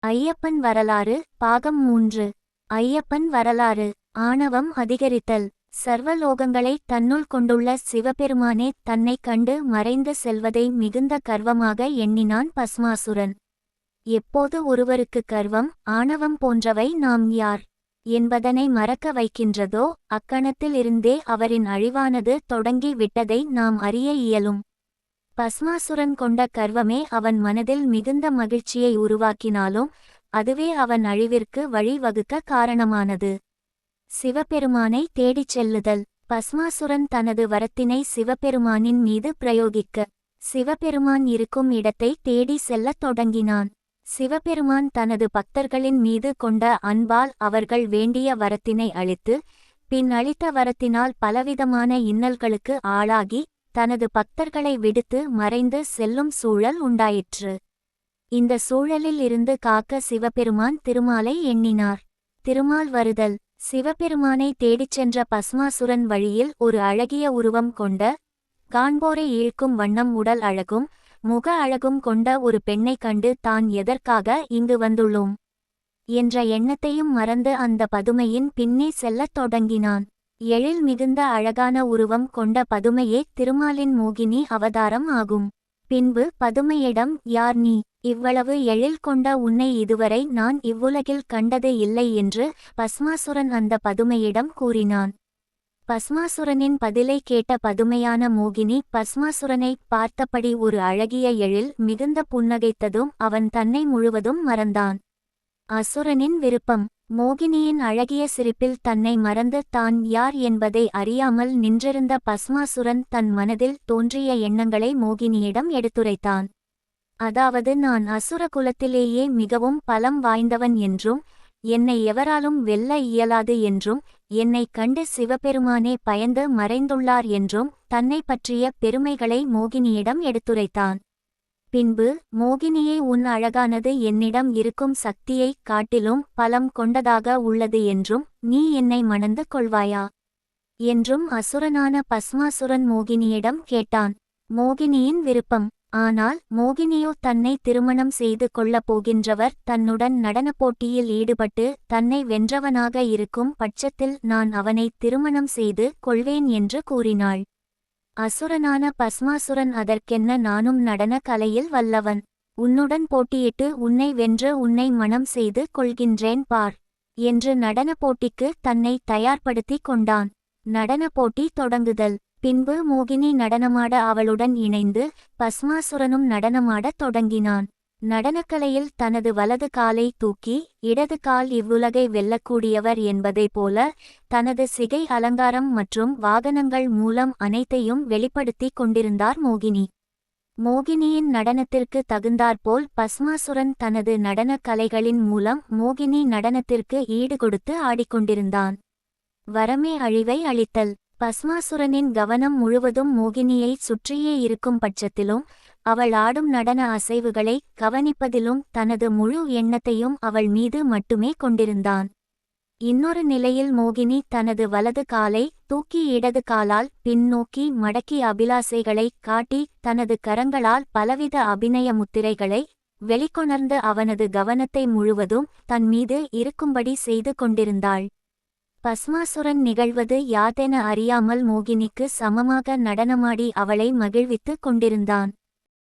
ஐயப்பன் வரலாறு பாகம் 3. ஐயப்பன் வரலாறு. ஆணவம் அதிகரித்தல். சர்வலோகங்களை தன்னுள் கொண்டுள்ள சிவபெருமானே தன்னைக் கண்டு மறைந்து செல்வதை மிகுந்த கர்வமாக எண்ணினான் பஸ்மாசுரன். எப்போது ஒருவருக்கு கர்வம், ஆணவம் போன்றவை நாம் யார் என்பதனை மறக்க வைக்கின்றதோ அக்கணத்தில் இருந்தே அவரின் அழிவானது தொடங்கி விட்டதை நாம் அறிய இயலும். பஸ்மாசுரன் கொண்ட கர்வமே அவன் மனதில் மிகுந்த மகிழ்ச்சியை உருவாக்கினாலும் அதுவே அவன் அழிவிற்கு வழி வகுக்க காரணமானது. சிவபெருமானை தேடிச் செல்லுதல். பஸ்மாசுரன் தனது வரத்தினை சிவபெருமானின் மீது பிரயோகிக்க சிவபெருமான் இருக்கும் இடத்தை தேடி செல்லத் தொடங்கினான். சிவபெருமான் தனது பக்தர்களின் மீது கொண்ட அன்பால் அவர்கள் வேண்டிய வரத்தினை அளித்து, பின் அளித்த வரத்தினால் பலவிதமான இன்னல்களுக்கு ஆளாகி தனது பக்தர்களை விடுத்து மறைந்து செல்லும் சூழல் உண்டாயிற்று. இந்த சூழலில் இருந்து காக்க சிவபெருமான் திருமாலை எண்ணினார். திருமால் வருதல். சிவபெருமானை தேடிச் சென்ற பஸ்மாசுரன் வழியில் ஒரு அழகிய உருவம் கொண்ட, காண்போரை ஈழ்க்கும் வண்ணம் உடல் அழகும் முக அழகும் கொண்ட ஒரு பெண்ணைக் கண்டு தான் எதற்காக இங்கு வந்துள்ளோம் என்ற எண்ணத்தையும் மறந்து அந்த பதுமையின் பின்னே செல்லத் தொடங்கினான். எழில் மிகுந்த அழகான உருவம் கொண்ட பதுமையே திருமாலின் மோகினி அவதாரம் ஆகும். பின்பு பதுமையிடம், யார் நீ? இவ்வளவு எழில் கொண்ட உன்னை இதுவரை நான் இவ்வுலகில் கண்டது இல்லை என்று பஸ்மாசுரன் அந்த பதுமையிடம் கூறினான். பஸ்மாசுரனின் பதிலை கேட்ட பதுமையான மோகினி பஸ்மாசுரனை பார்த்தபடி ஒரு அழகிய எழில் மிகுந்த புன்னகைத்ததும் அவன் தன்னை முழுவதும் மறந்தான். அசுரனின் விருப்பம். மோகினியின் அழகிய சிரிப்பில் தன்னை மறந்து தான் யார் என்பதை அறியாமல் நின்றிருந்த பஸ்மாசுரன் தன் மனதில் தோன்றிய எண்ணங்களை மோகினியிடம் எடுத்துரைத்தான். அதாவது, நான் அசுர குலத்திலேயே மிகவும் பலம் வாய்ந்தவன் என்றும் என்னை எவராலும் வெல்ல இயலாது என்றும் என்னைக் கண்டு சிவபெருமானே பயந்து மறைந்துள்ளார் என்றும் தன்னை பற்றிய பெருமைகளை மோகினியிடம் எடுத்துரைத்தான். பின்பு, மோகினியே, உன் அழகானது என்னிடம் இருக்கும் சக்தியைக் காட்டிலும் பலம் கொண்டதாக உள்ளது என்றும் நீ என்னை மணந்து கொள்வாயா என்றும் அசுரனான பஸ்மாசுரன் மோகினியிடம் கேட்டான். மோகினியின் விருப்பம். ஆனால் மோகினியோ தன்னை திருமணம் செய்து கொள்ளப் போகின்றவர் தன்னுடன் நடனப் போட்டியில் ஈடுபட்டு தன்னை வென்றவனாக இருக்கும் பட்சத்தில் நான் அவனை திருமணம் செய்து கொள்வேன் என்று கூறினாள். அசுரனான பஸ்மாசுரன், அதற்கென்ன, நானும் நடன கலையில் வல்லவன். உன்னுடன் போட்டியிட்டு உன்னை வென்று உன்னை மணம் செய்து கொள்கின்றேன் பார் என்று நடன போட்டிக்கு தன்னை தயார்படுத்திக் கொண்டான். நடன போட்டி தொடங்குதல். பின்பு மோகினி நடனமாட அவளுடன் இணைந்து பஸ்மாசுரனும் நடனமாடத் தொடங்கினான். நடனக்கலையில் தனது வலது காலை தூக்கி இடது கால் இவ்வுலகை வெல்லக்கூடியவர் என்பதை போல தனது சிகை அலங்காரம் மற்றும் வாகனங்கள் மூலம் அனைத்தையும் வெளிப்படுத்திக் கொண்டிருந்தார் மோகினி. மோகினியின் நடனத்திற்கு தகுந்தாற்போல் பஸ்மாசுரன் தனது நடனக் கலைகளின் மூலம் மோகினி நடனத்திற்கு ஈடுகொடுத்து ஆடிக்கொண்டிருந்தான். வரமே அழிவை அளித்தல். பஸ்மாசுரனின் கவனம் முழுவதும் மோகினியை சுற்றியே இருக்கும் பட்சத்திலும் அவள் ஆடும் நடன அசைவுகளை கவனிப்பதிலும் தனது முழு எண்ணத்தையும் அவள் மீது மட்டுமே கொண்டிருந்தான். இன்னொரு நிலையில் மோகினி தனது வலது காலை தூக்கி இடது காலால் பின்னோக்கி மடக்கி அபிலாசைகளை காட்டி தனது கரங்களால் பலவித அபிநய முத்திரைகளை வெளிக்கொணர்ந்து அவனது கவனத்தை முழுவதும் தன் மீது இருக்கும்படி செய்து கொண்டிருந்தாள். பஸ்மாசுரன் நிகழ்வது யாதென அறியாமல் மோகினிக்கு சமமாக நடனமாடி அவளை மகிழ்வித்துக் கொண்டிருந்தான்.